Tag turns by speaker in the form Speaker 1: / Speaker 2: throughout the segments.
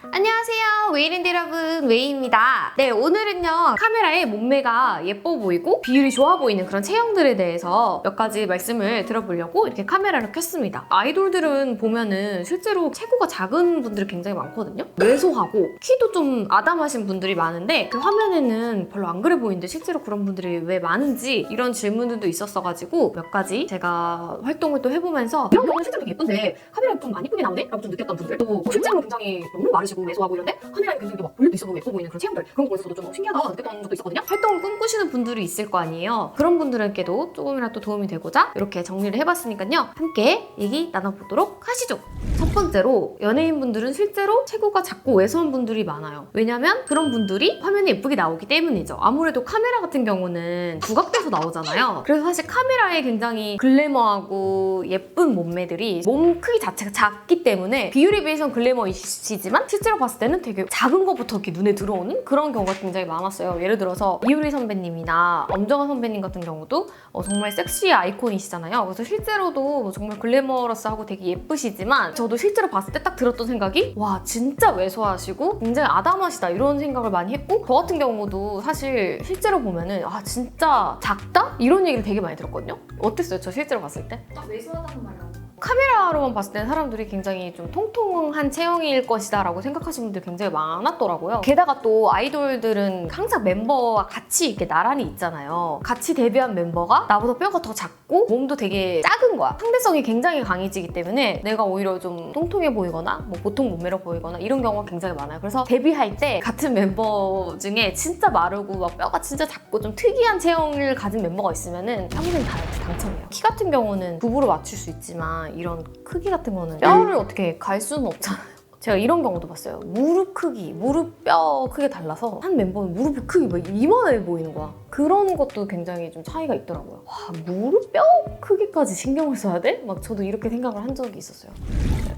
Speaker 1: 안녕하세요, 웨이랜드 여러분, 웨이입니다. 네, 오늘은요 카메라에 몸매가 예뻐 보이고 비율이 좋아 보이는 그런 체형들에 대해서 몇 가지 말씀을 들어보려고 이렇게 카메라를 켰습니다. 아이돌들은 보면은 실제로 체구가 작은 분들이 굉장히 많거든요. 왜소하고 키도 좀 아담하신 분들이 많은데 그 화면에는 별로 안 그래 보이는데 실제로 그런 분들이 왜 많은지 이런 질문들도 있었어가지고 몇 가지 제가 활동을 또 해보면서 이런 경우는 실제로 되게 예쁜데 카메라에 좀 안 이쁘게 나오네? 라고 좀 느꼈던 분들, 또 실제로는 굉장히 너무 마르시고 왜소하고 이런데 카메라에 굉장히 막 볼륨도 있어 보이고 예뻐 보이는 그런 체형들, 그런 거 보면서도 좀 신기하다 느꼈던 적도 있었거든요. 활동을 꿈꾸시는 분들이 있을 거 아니에요. 그런 분들에게도 조금이라도 도움이 되고자 이렇게 정리를 해봤으니까요, 함께 얘기 나눠보도록 하시죠. 첫 번째로, 연예인분들은 실제로 체구가 작고 왜소한 분들이 많아요. 왜냐면 그런 분들이 화면에 예쁘게 나오기 때문이죠. 아무래도 카메라 같은 경우는 부각돼서 나오잖아요. 그래서 사실 카메라에 굉장히 글래머하고 예쁜 몸매들이 몸 크기 자체가 작기 때문에 비율에 비해서는 글래머이시지만 실제로 봤을 때는 되게 작은 것부터 이렇게 눈에 들어오는 그런 경우가 굉장히 많았어요. 예를 들어서 이효리 선배님이나 엄정화 선배님 같은 경우도 정말 섹시 아이콘이시잖아요. 그래서 실제로도 정말 글래머러스하고 되게 예쁘시지만 저도 실제로 봤을 때 딱 들었던 생각이, 와 진짜 왜소하시고 굉장히 아담하시다, 이런 생각을 많이 했고, 저 같은 경우도 사실 실제로 보면은 아 진짜 작다? 이런 얘기를 되게 많이 들었거든요. 어땠어요? 저 실제로 봤을 때?
Speaker 2: 딱 왜소하다는 말이라고.
Speaker 1: 카메라로만 봤을 때는 사람들이 굉장히 좀 통통한 체형일 것이다 라고 생각하시는 분들이 굉장히 많았더라고요. 게다가 또 아이돌들은 항상 멤버와 같이 이렇게 나란히 있잖아요. 같이 데뷔한 멤버가 나보다 뼈가 더 작고 몸도 되게 작은 거야. 상대성이 굉장히 강해지기 때문에 내가 오히려 좀 통통해 보이거나 뭐 보통 몸매로 보이거나 이런 경우가 굉장히 많아요. 그래서 데뷔할 때 같은 멤버 중에 진짜 마르고 막 뼈가 진짜 작고 좀 특이한 체형을 가진 멤버가 있으면은 평생 다이어트 당첨이에요. 키 같은 경우는 부부로 맞출 수 있지만 이런 크기 같은 거는 뼈를 어떻게 갈 수는 없잖아요. 제가 이런 경우도 봤어요. 무릎 크기, 무릎 뼈 크기 달라서 한 멤버는 무릎 크기 막 이만해 보이는 거야. 그런 것도 굉장히 좀 차이가 있더라고요. 와, 무릎 뼈 크기까지 신경을 써야 돼? 막 저도 이렇게 생각을 한 적이 있었어요.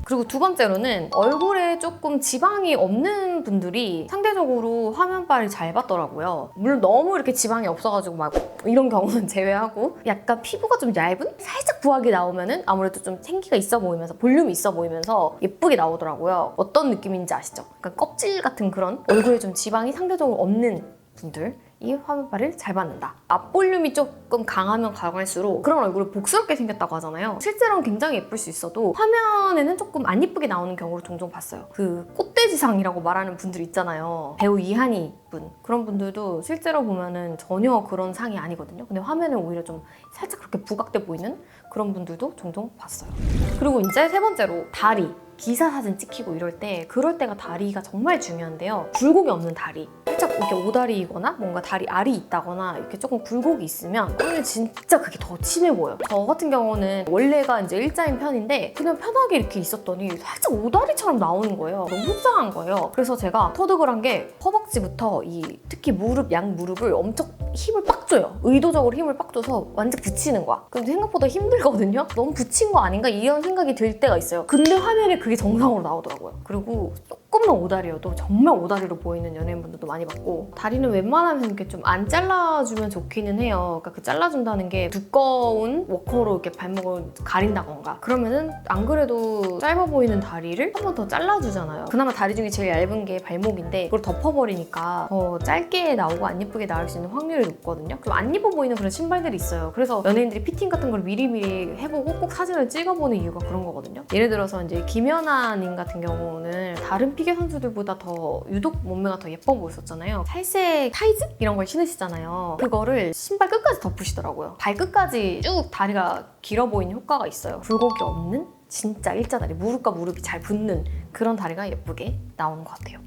Speaker 1: 그리고 두 번째로는 얼굴에 조금 지방이 없는 분들이 상대적으로 화면빨이 잘 받더라고요. 물론 너무 이렇게 지방이 없어가지고 막 이런 경우는 제외하고, 약간 피부가 좀 얇은? 살짝 부하게 나오면은 아무래도 좀 생기가 있어 보이면서 볼륨이 있어 보이면서 예쁘게 나오더라고요. 어떤 느낌인지 아시죠? 약간 껍질 같은 그런, 얼굴에 좀 지방이 상대적으로 없는 분들, 이 화면빨을 잘 받는다. 앞볼륨이 조금 강하면 강할수록 그런 얼굴이 복스럽게 생겼다고 하잖아요. 실제로는 굉장히 예쁠 수 있어도 화면에는 조금 안 예쁘게 나오는 경우를 종종 봤어요. 그 꽃돼지상이라고 말하는 분들 있잖아요. 배우 이한희 분, 그런 분들도 실제로 보면은 전혀 그런 상이 아니거든요. 근데 화면에 오히려 좀 살짝 그렇게 부각돼 보이는 그런 분들도 종종 봤어요. 그리고 이제 세 번째로, 다리. 기사 사진 찍히고 이럴 때, 그럴 때가 다리가 정말 중요한데요. 굴곡이 없는 다리, 살짝 이렇게 오다리이거나 뭔가 다리 알이 있다거나 이렇게 조금 굴곡이 있으면 오늘 진짜 그게 더 심해 보여요. 저 같은 경우는 원래가 이제 일자인 편인데 그냥 편하게 이렇게 있었더니 살짝 오다리처럼 나오는 거예요. 너무 속상한 거예요. 그래서 제가 터득을 한 게, 허벅지부터 특히 무릎, 양 무릎을 엄청 힘을 빡 줘요. 의도적으로 힘을 빡 줘서 완전 붙이는 거야. 근데 생각보다 힘들거든요. 너무 붙인 거 아닌가 이런 생각이 들 때가 있어요. 근데 화면에 그게 정상으로 나오더라고요. 그리고 조금만 오다리여도 정말 오다리로 보이는 연예인분들도 많이 봤고, 다리는 웬만하면 이렇게 좀 안 잘라주면 좋기는 해요. 그러니까 그 잘라준다는 게 두꺼운 워커로 이렇게 발목을 가린다던가, 그러면은 안 그래도 짧아 보이는 다리를 한 번 더 잘라주잖아요. 그나마 다리 중에 제일 얇은 게 발목인데 그걸 덮어버리니까 더 짧게 나오고 안 예쁘게 나올 수 있는 확률이 높거든요. 좀 안 예뻐 보이는 그런 신발들이 있어요. 그래서 연예인들이 피팅 같은 걸 미리미리 해보고 꼭 사진을 찍어보는 이유가 그런 거거든요. 예를 들어서 이제 김연아님 같은 경우는 다른 피겨 선수들보다 더 유독 몸매가 더 예뻐 보였었잖아요. 살색 타이즈? 이런 걸 신으시잖아요. 그거를 신발 끝까지 덮으시더라고요. 발끝까지 쭉 다리가 길어 보이는 효과가 있어요. 굴곡이 없는 진짜 일자다리, 무릎과 무릎이 잘 붙는 그런 다리가 예쁘게 나오는 것 같아요.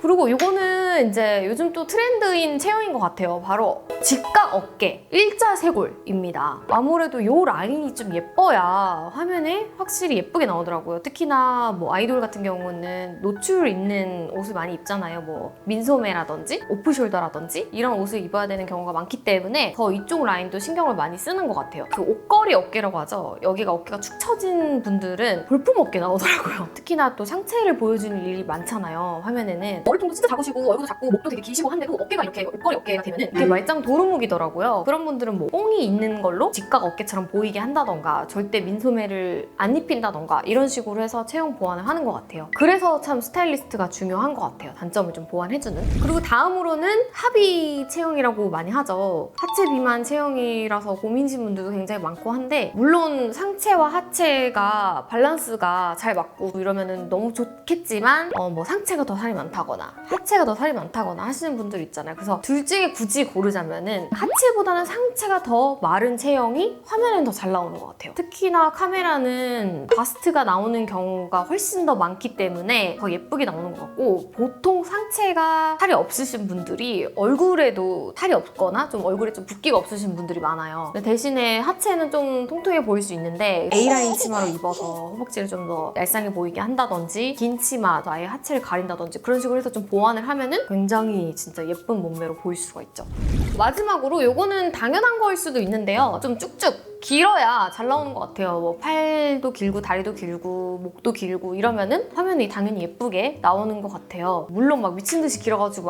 Speaker 1: 그리고 이거는 이제 요즘 또 트렌드인 체형인 것 같아요. 바로 직각 어깨, 일자 쇄골입니다. 아무래도 이 라인이 좀 예뻐야 화면에 확실히 예쁘게 나오더라고요. 특히나 뭐 아이돌 같은 경우는 노출 있는 옷을 많이 입잖아요. 뭐 민소매라든지 오프숄더라든지 이런 옷을 입어야 되는 경우가 많기 때문에 더 이쪽 라인도 신경을 많이 쓰는 것 같아요. 그 옷걸이 어깨라고 하죠. 여기가 어깨가 축 처진 분들은 볼품 어깨 나오더라고요. 특히나 또 상체를 보여주는 일이 많잖아요, 화면에는. 머리통도 진짜 작으시고 얼굴도 작고 목도 되게 기시고 한데도 어깨가 이렇게 옷걸이 어깨가 되면은 이게 말짱 도루묵이더라고요. 그런 분들은 뭐 뽕이 있는 걸로 직각 어깨처럼 보이게 한다던가 절대 민소매를 안 입힌다던가 이런 식으로 해서 체형 보완을 하는 것 같아요. 그래서 참 스타일리스트가 중요한 것 같아요. 단점을 좀 보완해주는. 그리고 다음으로는 하비 체형이라고 많이 하죠. 하체 비만 체형이라서 고민이신 분들도 굉장히 많고 한데 물론 상체와 하체가 밸런스가 잘 맞고 이러면은 너무 좋겠지만 뭐 상체가 더 살이 많다거나 하체가 더 살이 많다거나 하시는 분들 있잖아요. 그래서 둘 중에 굳이 고르자면은 하체보다는 상체가 더 마른 체형이 화면엔 더 잘 나오는 것 같아요. 특히나 카메라는 바스트가 나오는 경우가 훨씬 더 많기 때문에 더 예쁘게 나오는 것 같고 보통 상체가 살이 없으신 분들이 얼굴에도 살이 없거나 좀 얼굴에 좀 붓기가 없으신 분들이 많아요. 근데 대신에 하체는 좀 통통해 보일 수 있는데 A라인 치마로 입어서 허벅지를 좀 더 얄쌍해 보이게 한다든지 긴 치마 아예 하체를 가린다든지 그런 식으로 해서 좀 보완을 하면은 굉장히 진짜 예쁜 몸매로 보일 수가 있죠. 마지막으로 요거는 당연한 거일 수도 있는데요. 좀 쭉쭉 길어야 잘 나오는 것 같아요. 뭐 팔도 길고 다리도 길고 목도 길고 이러면은 화면이 당연히 예쁘게 나오는 것 같아요. 물론 막 미친 듯이 길어가지고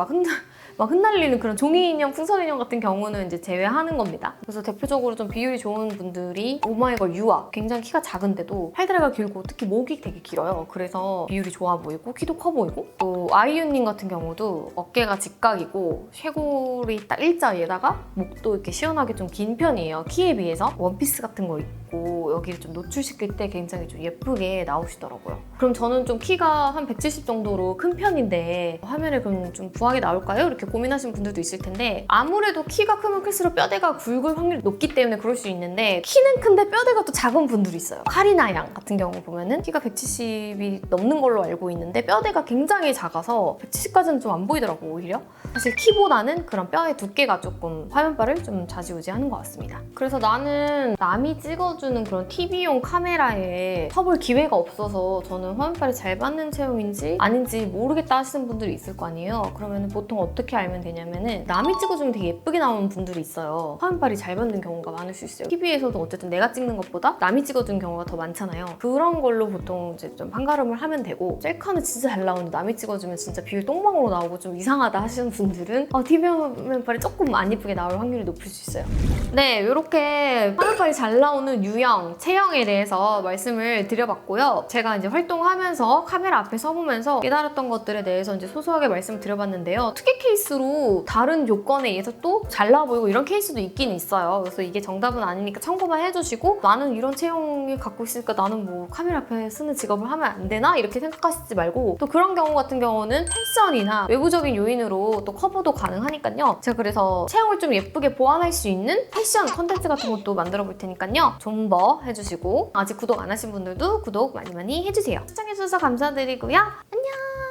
Speaker 1: 막 흩날리는 그런 종이 인형, 풍선 인형 같은 경우는 이제 제외하는 겁니다. 그래서 대표적으로 좀 비율이 좋은 분들이 오마이걸 유아, 굉장히 키가 작은데도 팔다리가 길고 특히 목이 되게 길어요. 그래서 비율이 좋아 보이고 키도 커 보이고 또 아이유님 같은 경우도 어깨가 직각이고 쇄골이 딱 일자에다가 목도 이렇게 시원하게 좀 긴 편이에요. 키에 비해서 원피스 같은 거 입고 여기를 좀 노출시킬 때 굉장히 좀 예쁘게 나오시더라고요. 그럼 저는 좀 키가 한 170 정도로 큰 편인데 화면에 그럼 좀 부하게 나올까요? 이렇게 고민하시는 분들도 있을 텐데 아무래도 키가 크면 클수록 뼈대가 굵을 확률이 높기 때문에 그럴 수 있는데 키는 큰데 뼈대가 또 작은 분들이 있어요. 카리나 양 같은 경우 보면은 키가 170이 넘는 걸로 알고 있는데 뼈대가 굉장히 작아서 170까지는 좀 안 보이더라고 오히려. 사실 키보다는 그런 뼈의 두께가 조금 화면빨을 좀 좌지우지하는 것 같습니다. 그래서 나는 남이 찍어주는 그런 TV용 카메라에 켜볼 기회가 없어서 저는 화면빨이 잘 받는 체형인지 아닌지 모르겠다 하시는 분들이 있을 거 아니에요. 그러면 보통 어떻게 알면 되냐면은 남이 찍어주면 되게 예쁘게 나오는 분들이 있어요. 화면빨이 잘 받는 경우가 많을 수 있어요. TV에서도 어쨌든 내가 찍는 것보다 남이 찍어준 경우가 더 많잖아요. 그런 걸로 보통 이제 좀 판가름을 하면 되고 셀카는 진짜 잘 나오는데 남이 찍어주면 진짜 비율 똥망으로 나오고 좀 이상하다 하시는 분들은 TV 화면빨이 조금 안 예쁘게 나올 확률이 높을 수 있어요. 네, 이렇게 화면빨이 잘 나오는 유형, 체형에 대해서 말씀을 드려봤고요. 제가 이제 활동하면서 카메라 앞에 서보면서 깨달았던 것들에 대해서 이제 소소하게 말씀을 드려봤는데요. 특이 케이스로 다른 요건에 의해서 또 잘 나와 보이고 이런 케이스도 있긴 있어요. 그래서 이게 정답은 아니니까 참고만 해주시고 나는 이런 체형을 갖고 있으니까 나는 뭐 카메라 앞에 쓰는 직업을 하면 안 되나? 이렇게 생각하시지 말고 또 그런 경우 같은 경우는 패션이나 외부적인 요인으로 또 커버도 가능하니까요. 제가 그래서 체형을 좀 예쁘게 보완할 수 있는 패션 컨텐츠 같은 것도 만들어 볼 테니까요. 존버 해주시고 아직 구독 안 하신 분들도 구독 많이 많이 해주세요. 시청해주셔서 감사드리고요. 안녕!